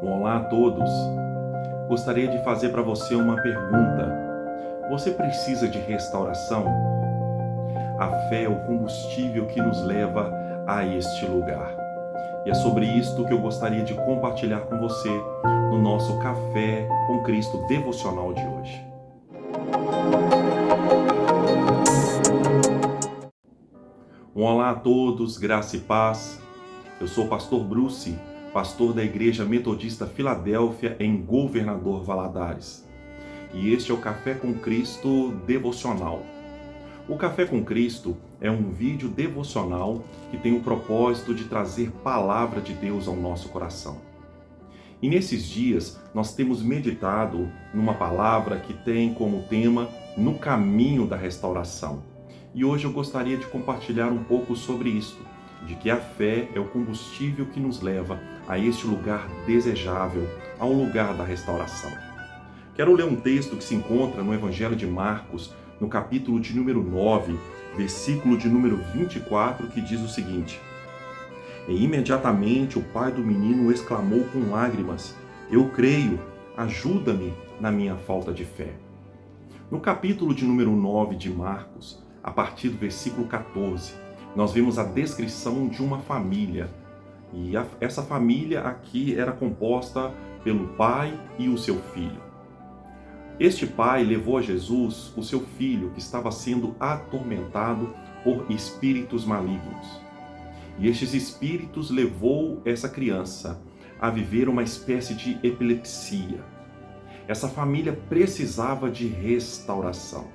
Olá a todos. Gostaria de fazer para você uma pergunta. Você precisa de restauração? A fé é o combustível que nos leva a este lugar. E é sobre isto que eu gostaria de compartilhar com você no nosso Café com Cristo devocional de hoje. Olá a todos, graça e paz. Eu sou o pastor Bruce, pastor da Igreja Metodista Filadélfia em Governador Valadares. E este é o Café com Cristo devocional. O Café com Cristo é um vídeo devocional que tem o propósito de trazer palavra de Deus ao nosso coração. E nesses dias nós temos meditado numa palavra que tem como tema No Caminho da Restauração. E hoje eu gostaria de compartilhar um pouco sobre isto, de que a fé é o combustível que nos leva a este lugar desejável, ao lugar da restauração. Quero ler um texto que se encontra no Evangelho de Marcos, no capítulo de número 9, versículo de número 24, que diz o seguinte: E imediatamente o pai do menino exclamou com lágrimas: Eu creio, ajuda-me na minha falta de fé. No capítulo de número 9 de Marcos, a partir do versículo 14, nós vemos a descrição de uma família. E essa família aqui era composta pelo pai e o seu filho. Este pai levou a Jesus o seu filho que estava sendo atormentado por espíritos malignos. E estes espíritos levou essa criança a viver uma espécie de epilepsia. Essa família precisava de restauração.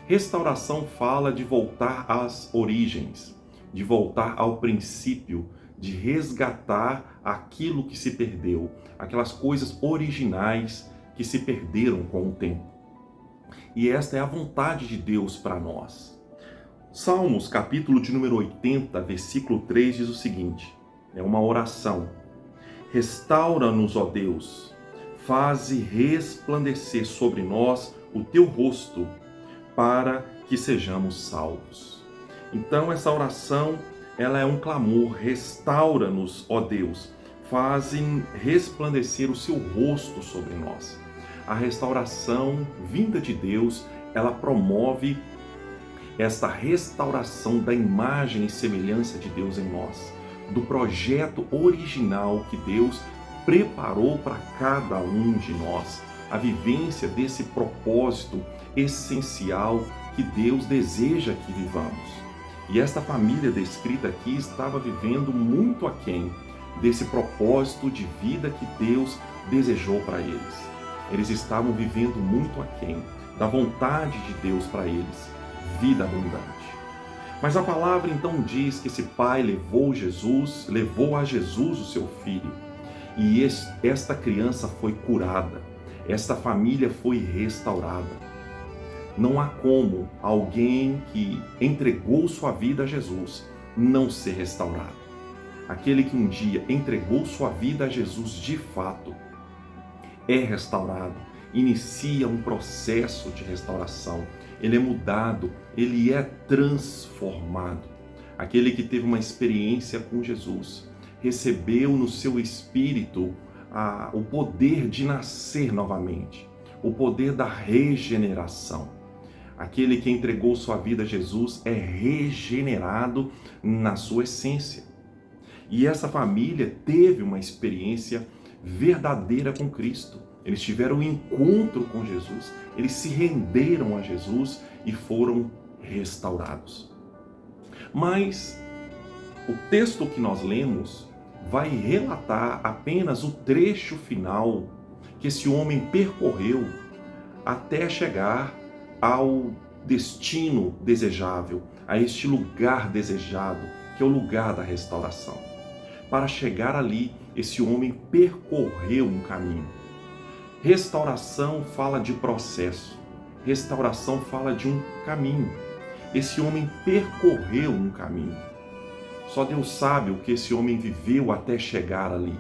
Restauração fala de voltar às origens, de voltar ao princípio, de resgatar aquilo que se perdeu, aquelas coisas originais que se perderam com o tempo. E esta é a vontade de Deus para nós. Salmos, capítulo de número 80, versículo 3, diz o seguinte, é uma oração. Restaura-nos, ó Deus, faze resplandecer sobre nós o teu rosto, para que sejamos salvos. Então essa oração, ela é um clamor, restaura-nos, ó Deus, fazem resplandecer o seu rosto sobre nós. A restauração vinda de Deus, ela promove esta restauração da imagem e semelhança de Deus em nós, do projeto original que Deus preparou para cada um de nós, a vivência desse propósito essencial que Deus deseja que vivamos. E esta família descrita aqui estava vivendo muito aquém desse propósito de vida que Deus desejou para eles. Eles estavam vivendo muito aquém da vontade de Deus para eles, vida abundante. Mas a palavra então diz que esse pai levou a Jesus o seu filho, e esta criança foi curada, esta família foi restaurada. Não há como alguém que entregou sua vida a Jesus não ser restaurado. Aquele que um dia entregou sua vida a Jesus de fato é restaurado, inicia um processo de restauração, ele é mudado, ele é transformado. Aquele que teve uma experiência com Jesus, recebeu no seu espírito o poder de nascer novamente, o poder da regeneração. Aquele que entregou sua vida a Jesus é regenerado na sua essência. E essa família teve uma experiência verdadeira com Cristo. Eles tiveram um encontro com Jesus, eles se renderam a Jesus e foram restaurados. Mas o texto que nós lemos vai relatar apenas o trecho final que esse homem percorreu até chegar ao destino desejável, a este lugar desejado, que é o lugar da restauração. Para chegar ali, esse homem percorreu um caminho. Restauração fala de processo, restauração fala de um caminho. Esse homem percorreu um caminho. Só Deus sabe o que esse homem viveu até chegar ali.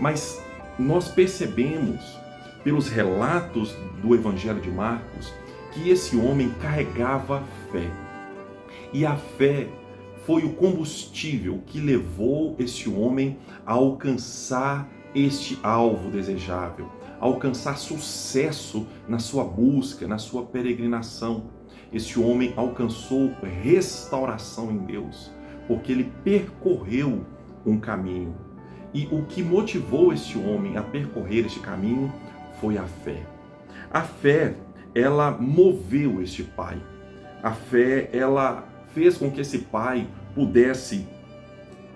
Mas nós percebemos, pelos relatos do Evangelho de Marcos, que esse homem carregava fé. E a fé foi o combustível que levou esse homem a alcançar este alvo desejável, alcançar sucesso na sua busca, na sua peregrinação. Este homem alcançou restauração em Deus, porque ele percorreu um caminho. E o que motivou este homem a percorrer este caminho foi a fé. A fé, ela moveu este pai. A fé, ela fez com que esse pai pudesse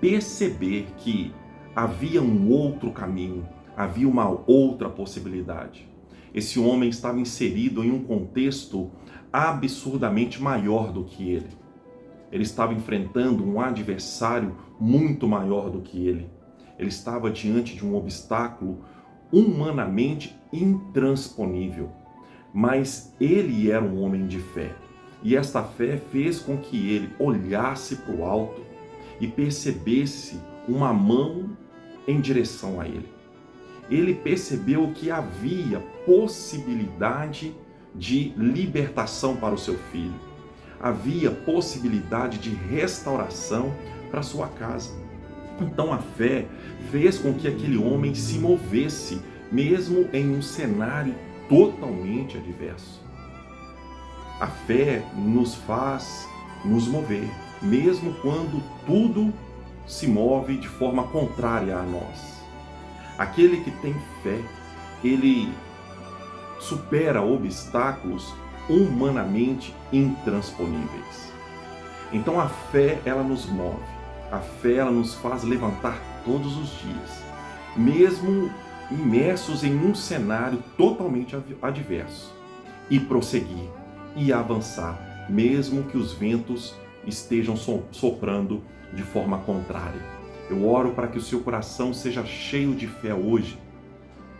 perceber que havia um outro caminho, havia uma outra possibilidade. Esse homem estava inserido em um contexto absurdamente maior do que ele. Ele estava enfrentando um adversário muito maior do que ele. Ele estava diante de um obstáculo humanamente intransponível. Mas ele era um homem de fé. E esta fé fez com que ele olhasse para o alto e percebesse uma mão em direção a ele. Ele percebeu que havia possibilidade de libertação para o seu filho. Havia possibilidade de restauração para sua casa. Então a fé fez com que aquele homem se movesse, mesmo em um cenário totalmente adverso. A fé nos faz nos mover, mesmo quando tudo se move de forma contrária a nós. Aquele que tem fé, ele supera obstáculos humanamente intransponíveis. Então a fé, ela nos move. A fé, ela nos faz levantar todos os dias, mesmo imersos em um cenário totalmente adverso, e prosseguir e avançar, mesmo que os ventos estejam soprando de forma contrária. Eu oro para que o seu coração seja cheio de fé hoje.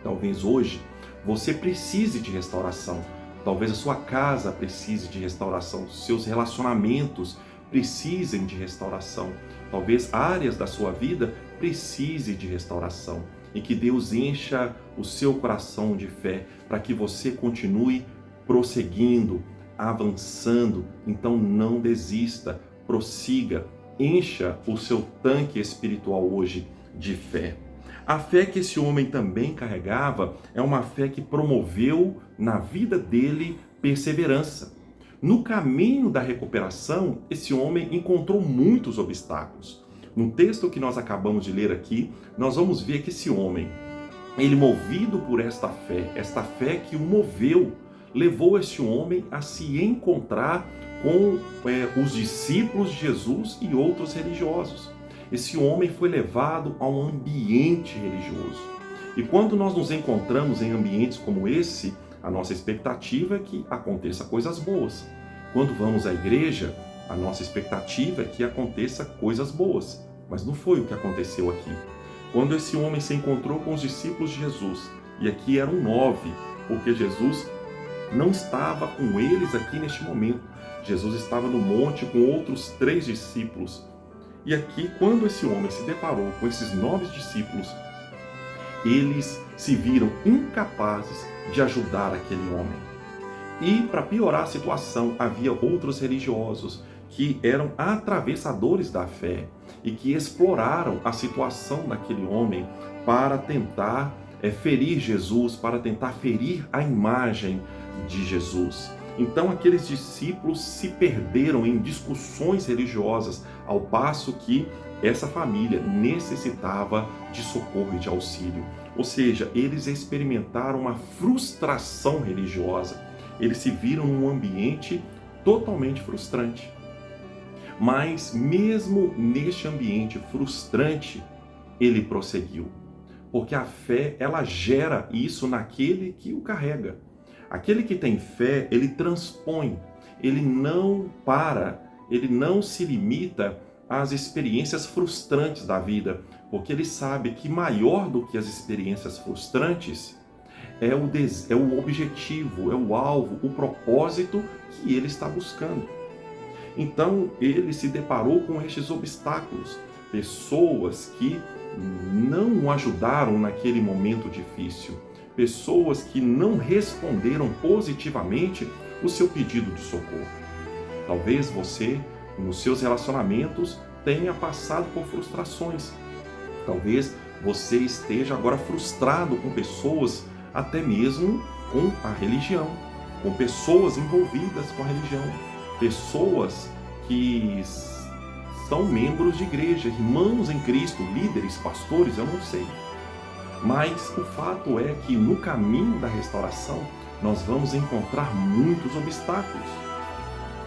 Talvez hoje você precise de restauração. Talvez a sua casa precise de restauração. Seus relacionamentos precisem de restauração. Talvez áreas da sua vida precisem de restauração. E que Deus encha o seu coração de fé para que você continue prosseguindo, avançando. Então não desista, prossiga, encha o seu tanque espiritual hoje de fé. A fé que esse homem também carregava é uma fé que promoveu na vida dele perseverança. No caminho da recuperação, esse homem encontrou muitos obstáculos. No texto que nós acabamos de ler aqui, nós vamos ver que esse homem, ele movido por esta fé que o moveu, levou este homem a se encontrar com os discípulos de Jesus e outros religiosos. Esse homem foi levado a um ambiente religioso. E quando nós nos encontramos em ambientes como esse, a nossa expectativa é que aconteça coisas boas. Quando vamos à igreja, a nossa expectativa é que aconteça coisas boas. Mas não foi o que aconteceu aqui. Quando esse homem se encontrou com os discípulos de Jesus, e aqui eram 9, porque Jesus não estava com eles aqui neste momento. Jesus estava no monte com outros 3 discípulos. E aqui, quando esse homem se deparou com esses 9 discípulos, eles se viram incapazes de ajudar aquele homem. E, para piorar a situação, havia outros religiosos que eram atravessadores da fé e que exploraram a situação daquele homem para tentar ferir Jesus, para tentar ferir a imagem de Jesus. Então aqueles discípulos se perderam em discussões religiosas, ao passo que essa família necessitava de socorro e de auxílio. Ou seja, eles experimentaram uma frustração religiosa. Eles se viram num ambiente totalmente frustrante. Mas mesmo neste ambiente frustrante, ele prosseguiu. Porque a fé, ela gera isso naquele que o carrega. Aquele que tem fé, ele transpõe, ele não para, ele não se limita às experiências frustrantes da vida, porque ele sabe que maior do que as experiências frustrantes é o objetivo, é o alvo, o propósito que ele está buscando. Então ele se deparou com estes obstáculos, pessoas que não o ajudaram naquele momento difícil, pessoas que não responderam positivamente o seu pedido de socorro. Talvez você, nos seus relacionamentos, tenha passado por frustrações. Talvez você esteja agora frustrado com pessoas, até mesmo com a religião, com pessoas envolvidas com a religião, pessoas que são membros de igreja, irmãos em Cristo, líderes, pastores, eu não sei. Mas o fato é que no caminho da restauração nós vamos encontrar muitos obstáculos.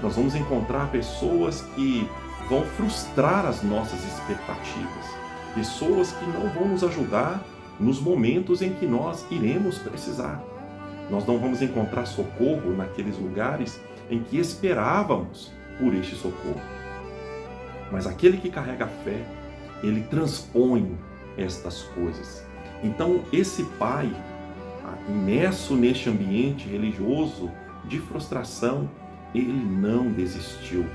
Nós vamos encontrar pessoas que vão frustrar as nossas expectativas, pessoas que não vão nos ajudar nos momentos em que nós iremos precisar. Nós não vamos encontrar socorro naqueles lugares em que esperávamos por este socorro. Mas aquele que carrega a fé, ele transpõe estas coisas. Então, esse pai, imerso neste ambiente religioso de frustração, ele não desistiu.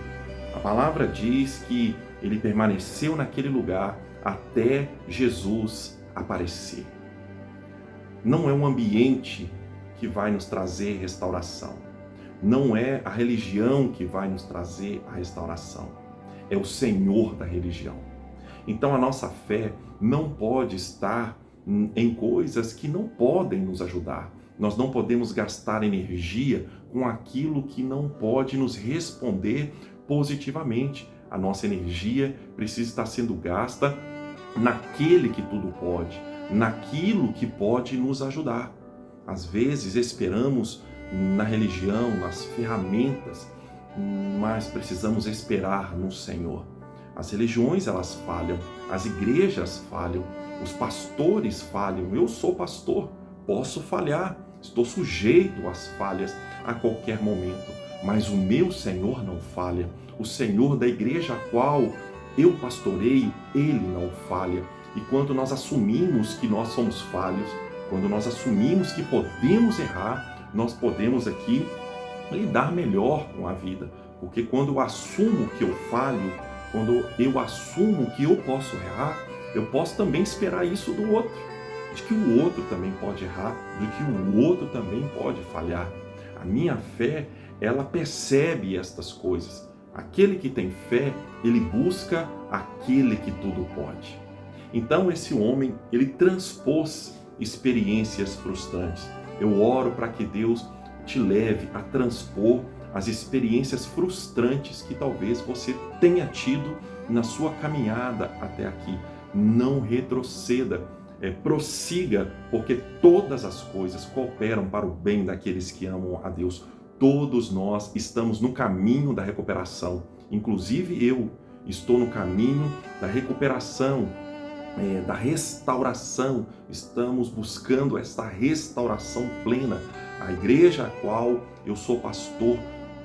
A palavra diz que ele permaneceu naquele lugar até Jesus aparecer. Não é um ambiente que vai nos trazer restauração. Não é a religião que vai nos trazer a restauração. É o Senhor da religião. Então a nossa fé não pode estar em coisas que não podem nos ajudar. Nós não podemos gastar energia com aquilo que não pode nos responder positivamente. A nossa energia precisa estar sendo gasta naquele que tudo pode, naquilo que pode nos ajudar. Às vezes esperamos na religião, nas ferramentas, mas precisamos esperar no Senhor. As religiões, elas falham, as igrejas falham, os pastores falham. Eu sou pastor, posso falhar, estou sujeito às falhas a qualquer momento, mas o meu Senhor não falha. O Senhor da igreja a qual eu pastoreio, Ele não falha. E quando nós assumimos que nós somos falhos, quando nós assumimos que podemos errar, nós podemos aqui lidar melhor com a vida. Porque quando eu assumo que eu falho, quando eu assumo que eu posso errar, eu posso também esperar isso do outro. De que o outro também pode errar, de que o outro também pode falhar. A minha fé, ela percebe estas coisas. Aquele que tem fé, ele busca aquele que tudo pode. Então esse homem, ele transpôs experiências frustrantes. Eu oro para que Deus te leve a transpor as experiências frustrantes que talvez você tenha tido na sua caminhada até aqui. Não retroceda, prossiga, porque todas as coisas cooperam para o bem daqueles que amam a Deus. Todos nós estamos no caminho da recuperação, inclusive eu estou no caminho da recuperação, da restauração. Estamos buscando esta restauração plena. A igreja a qual eu sou pastor,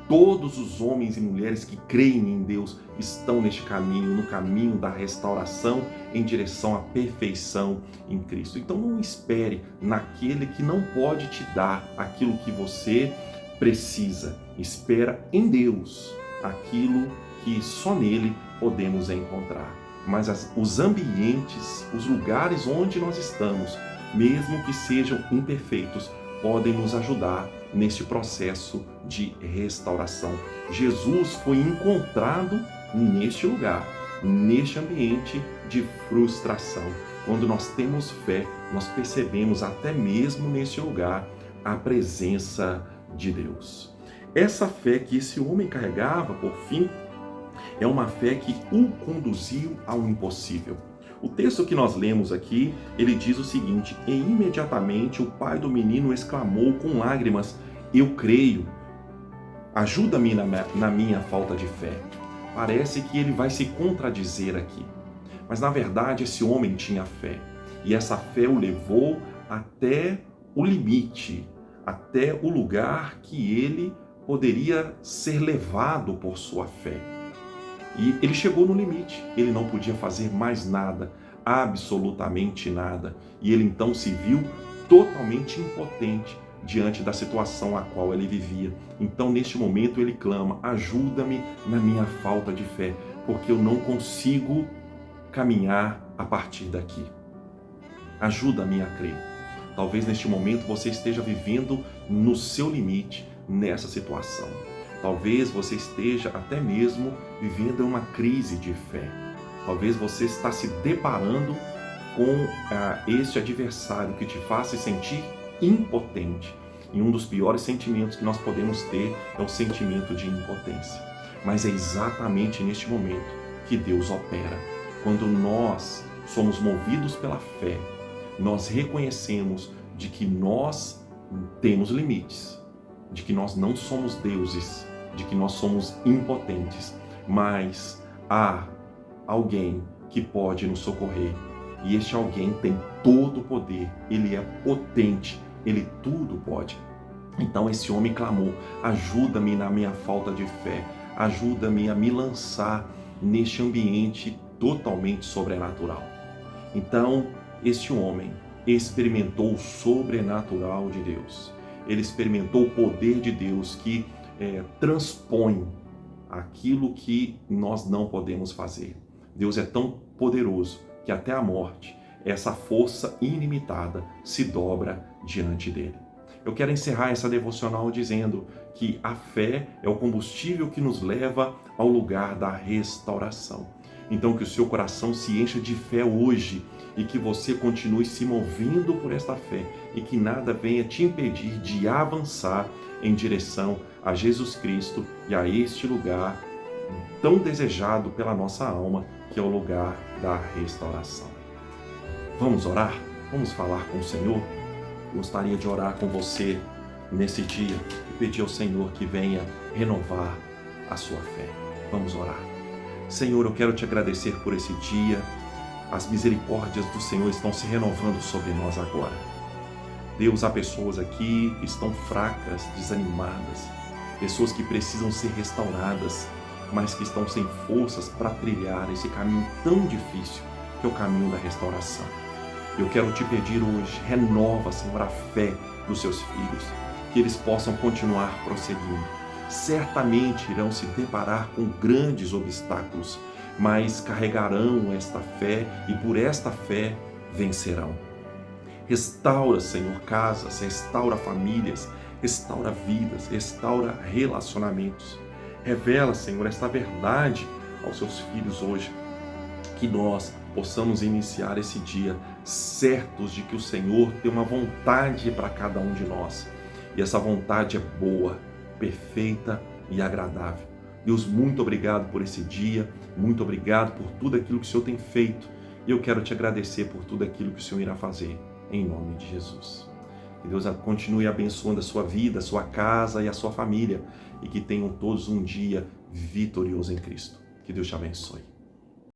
todos os homens e mulheres que creem em Deus estão neste caminho, no caminho da restauração em direção à perfeição em Cristo. Então não espere naquele que não pode te dar aquilo que você precisa. Espera em Deus aquilo que só nele podemos encontrar. Mas os ambientes, os lugares onde nós estamos, mesmo que sejam imperfeitos, podem nos ajudar neste processo de restauração. Jesus foi encontrado neste lugar, neste ambiente de frustração. Quando nós temos fé, nós percebemos até mesmo neste lugar a presença de Deus. Essa fé que esse homem carregava, por fim, é uma fé que o conduziu ao impossível. O texto que nós lemos aqui, ele diz o seguinte: e imediatamente o pai do menino exclamou com lágrimas: eu creio, ajuda-me na minha falta de fé. Parece que ele vai se contradizer aqui. Mas na verdade esse homem tinha fé. E essa fé o levou até o limite, até o lugar que ele poderia ser levado por sua fé. E ele chegou no limite, ele não podia fazer mais nada, absolutamente nada. E ele então se viu totalmente impotente diante da situação a qual ele vivia. Então neste momento ele clama: ajuda-me na minha falta de fé, porque eu não consigo caminhar a partir daqui. Ajuda-me a crer. Talvez neste momento você esteja vivendo no seu limite, nessa situação. Talvez você esteja até mesmo vivendo uma crise de fé. Talvez você está se deparando com este adversário que te faz se sentir impotente. E um dos piores sentimentos que nós podemos ter é o sentimento de impotência. Mas é exatamente neste momento que Deus opera. Quando nós somos movidos pela fé, nós reconhecemos de que nós temos limites, de que nós não somos deuses, de que nós somos impotentes, mas há alguém que pode nos socorrer. E este alguém tem todo o poder, ele é potente, ele tudo pode. Então esse homem clamou: ajuda-me na minha falta de fé, ajuda-me a me lançar neste ambiente totalmente sobrenatural. Então este homem experimentou o sobrenatural de Deus. Ele experimentou o poder de Deus que transpõe aquilo que nós não podemos fazer. Deus é tão poderoso que até a morte, essa força ilimitada se dobra diante dele. Eu quero encerrar essa devocional dizendo que a fé é o combustível que nos leva ao lugar da restauração. Então que o seu coração se encha de fé hoje e que você continue se movendo por esta fé e que nada venha te impedir de avançar em direção a Jesus Cristo e a este lugar tão desejado pela nossa alma, que é o lugar da restauração. Vamos orar? Vamos falar com o Senhor? Gostaria de orar com você nesse dia e pedir ao Senhor que venha renovar a sua fé. Vamos orar. Senhor, eu quero te agradecer por esse dia. As misericórdias do Senhor estão se renovando sobre nós agora. Deus, há pessoas aqui que estão fracas, desanimadas, pessoas que precisam ser restauradas, mas que estão sem forças para trilhar esse caminho tão difícil que é o caminho da restauração. Eu quero te pedir hoje, renova, Senhor, a fé dos seus filhos, que eles possam continuar prosseguindo. Certamente irão se deparar com grandes obstáculos, mas carregarão esta fé e por esta fé vencerão. Restaura, Senhor, casas, restaura famílias, restaura vidas, restaura relacionamentos. Revela, Senhor, esta verdade aos seus filhos hoje, que nós possamos iniciar esse dia certos de que o Senhor tem uma vontade para cada um de nós. E essa vontade é boa, perfeita e agradável. Deus, muito obrigado por esse dia, muito obrigado por tudo aquilo que o Senhor tem feito. E eu quero te agradecer por tudo aquilo que o Senhor irá fazer, em nome de Jesus. Que Deus continue abençoando a sua vida, a sua casa e a sua família. E que tenham todos um dia vitorioso em Cristo. Que Deus te abençoe.